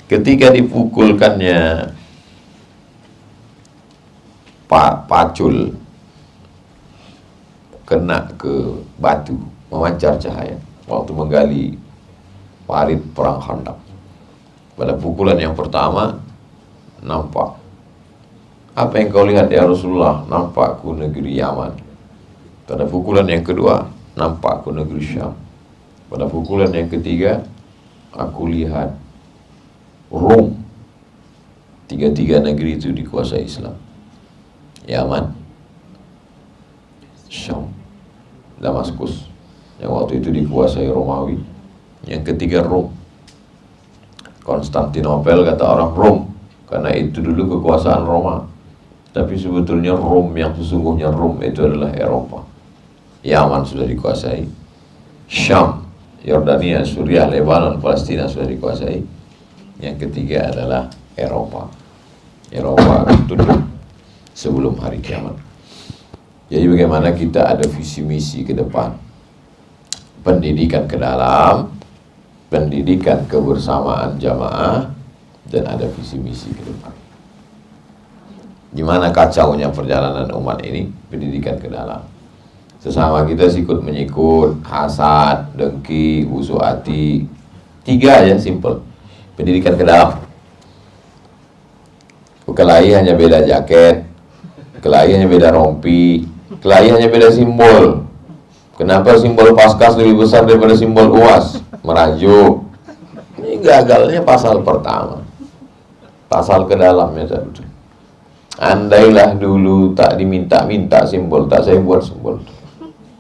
Ketika dipukulkannya pacul kena ke batu, memancar cahaya waktu menggali parit perang Khandaq. Pada pukulan yang pertama nampak. Apa yang kau lihat ya Rasulullah? Nampakku negeri Yaman. Pada pukulan yang kedua nampakku negeri Syam. Pada pukulan yang ketiga aku lihat Rom. Tiga-tiga negeri itu dikuasai Islam. Yaman, Syam, Damaskus yang waktu itu dikuasai Romawi. Yang ketiga Rom. Konstantinopel kata orang Rom karena itu dulu kekuasaan Roma. Tapi sebetulnya Rom yang sesungguhnya Rom itu adalah Eropa. Yaman sudah dikuasai. Syam, Yordania, Suriah, Lebanon, Palestina sudah dikuasai. Yang ketiga adalah Eropa. Eropa akan tunduk sebelum hari kiamat. Jadi bagaimana kita ada visi misi ke depan. Pendidikan ke dalam, pendidikan kebersamaan jamaah, dan ada visi misi ke depan. Gimana kacaunya perjalanan umat ini? Pendidikan ke dalam. Sesama kita sikut menyikut, hasad, dengki, busuk hati. 3 aja, simple. Pendidikan ke dalam. Kelahi hanya beda jaket, kelahi hanya beda rompi, kelahi hanya beda simbol. Kenapa simbol Paskas lebih besar daripada simbol UAS? Merajuk. Ini gagalnya pasal pertama. Pasal ke dalamnya tadi. Andailah dulu tak diminta-minta simbol, tak saya buat simbol.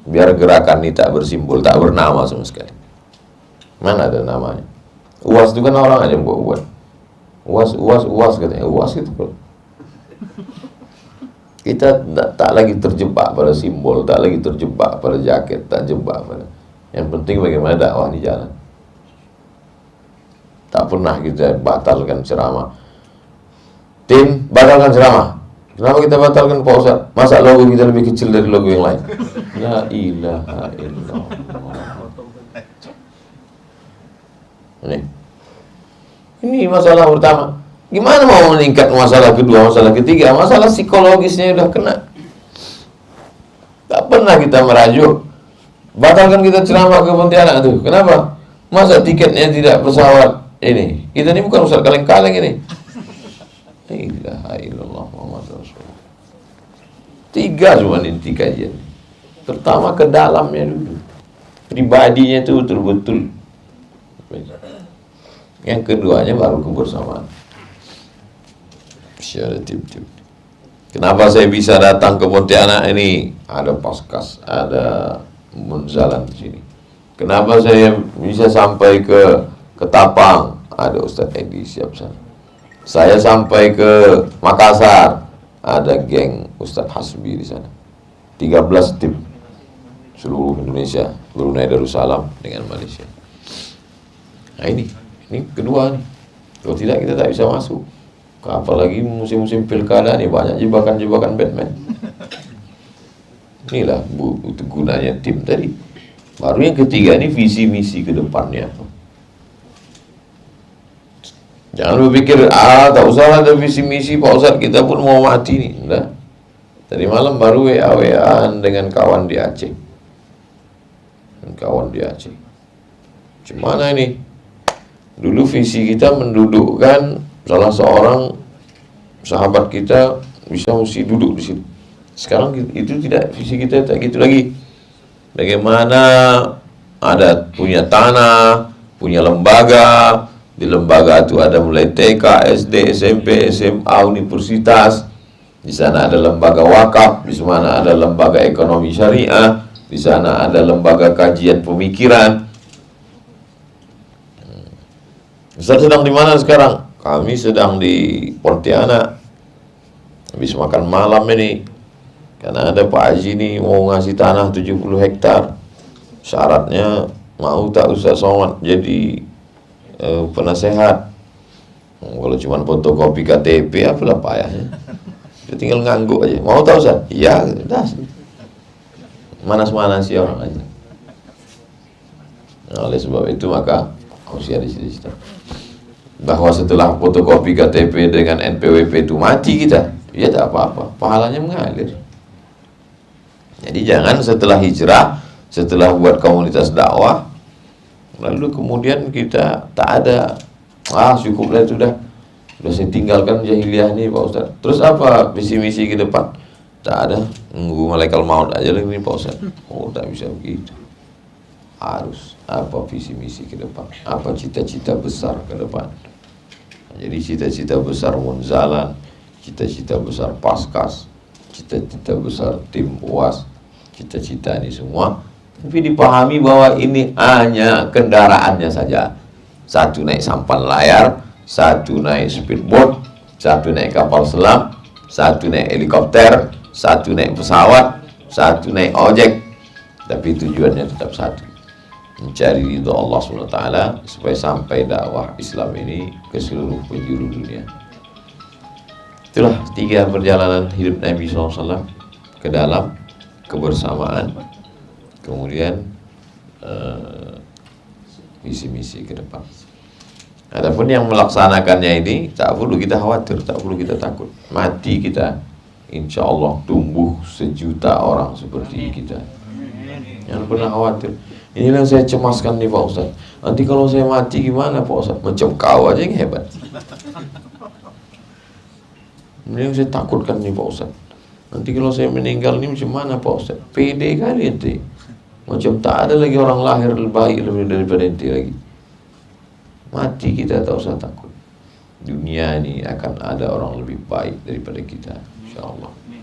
Biar gerakan ini tak bersimbol, tak bernama sama sekali. Mana ada namanya? UAS itu kan orang aja buat. UAS katanya. UAS itu kan. Kita tak lagi terjebak pada simbol, tak lagi terjebak pada jaket, tak jebak pada. Yang penting bagaimana dakwah di jalan. Tak pernah kita batalkan ceramah. Tim, batalkan ceramah. Kenapa kita batalkan Pak Ustaz? Masa logo kita lebih kecil dari logo yang lain? La ilaha illallah. Ini masalah pertama. Gimana mau meningkat masalah kedua, masalah ketiga? Masalah psikologisnya udah kena. Tak pernah kita merajuk. Batalkan kita ceramah ke Pontianak tuh. Kenapa? Masa tiketnya tidak pesawat ini? Kita ini bukan Ustaz kaleng-kaleng ini. La ilaha illallah Muhammad Rasulullah. 3 cuma inti kajian. Pertama ke dalamnya dulu. Pribadinya itu betul-betul. Yang keduanya baru kebersamaan. Kenapa saya bisa datang ke Pontianak ini? Ada Paskas, ada Munzalan di sini. Kenapa saya bisa sampai ke Tapang? Ada Ustaz Edi siap sana. Saya sampai ke Makassar, ada geng Ustaz Hasbi di sana. 13 tim seluruh Indonesia, Brunei Darussalam dengan Malaysia. Nah ini kedua nih. Kalau tidak kita tak bisa masuk. Apalagi musim-musim pilkada nih banyak jebakan-jebakan Batman. Inilah itu gunanya tim tadi. Baru yang ketiga ini visi misi ke depannya. Jangan berpikir tak usah ada visi misi Pak Ustaz, kita pun mau mati nih. Enggak. Tadi malam baru WA-WAan dengan kawan di Aceh. Gimana ini? Dulu visi kita mendudukkan salah seorang sahabat kita bisa mesti duduk di situ. Sekarang itu tidak, visi kita tak gitu lagi. Bagaimana ada punya tanah, punya lembaga, di lembaga itu ada mulai TK, SD, SMP, SMA, universitas. Di sana ada lembaga wakaf, di sana ada lembaga ekonomi syariah, di sana ada lembaga kajian pemikiran. Ustaz sedang di mana sekarang? Kami sedang di Pontianak. Habis makan malam ini. Karena ada Pak Haji ini mau ngasih tanah 70 hektar. Syaratnya mau tak Ustaz Somad jadi penasehat. Kalau cuma fotokopi KTP apalah payahnya. Dia tinggal ngangguk aja. Mau tahu Ustaz? Iya, dah. Manas-manasi orang aja. Nah, oleh sebab itu maka harus ada cita-cita. bahwa setelah fotokopi KTP dengan NPWP itu mati kita, ya tak apa-apa, pahalanya mengalir. Jadi jangan setelah hijrah, setelah buat komunitas dakwah, lalu kemudian kita tak ada, cukuplah sudah saya tinggalkan jahiliyah ini Pak Ustaz. Terus apa visi misi ke depan? Tak ada, nunggu malaikat maut aja lagi nih Pak Ustaz. Oh, tak bisa begitu. Harus apa visi misi ke depan? Apa cita-cita besar ke depan? Jadi cita-cita besar Munzalan, cita-cita besar Paskas, cita-cita besar tim UAS, cita-cita ini semua, tapi dipahami bahwa ini hanya kendaraannya saja. Satu naik sampan layar, satu naik speedboat, satu naik kapal selam, satu naik helikopter, satu naik pesawat, satu naik ojek, tapi tujuannya tetap satu, mencari ridho Allah SWT supaya sampai dakwah Islam ini ke seluruh penjuru dunia. Itulah 3 perjalanan hidup Nabi SAW ke dalam kebersamaan, kemudian misi-misi ke depan. Adapun yang melaksanakannya ini tak perlu kita khawatir, tak perlu kita takut. Mati kita, insya Allah tumbuh sejuta orang seperti kita. Jangan pernah khawatir. Inilah yang saya cemaskan nih Pak Ustaz. Nanti kalau saya mati gimana Pak Ustaz? Macam kau aja yang hebat. Ini yang saya takutkan nih Pak Ustaz. Nanti kalau saya meninggal ini macam mana Pak Ustaz? Pede kali ente. Macam tak ada lagi orang lahir lebih baik daripada ente lagi. Mati kita tak usah takut. Dunia ini akan ada orang lebih baik daripada kita, insya Allah.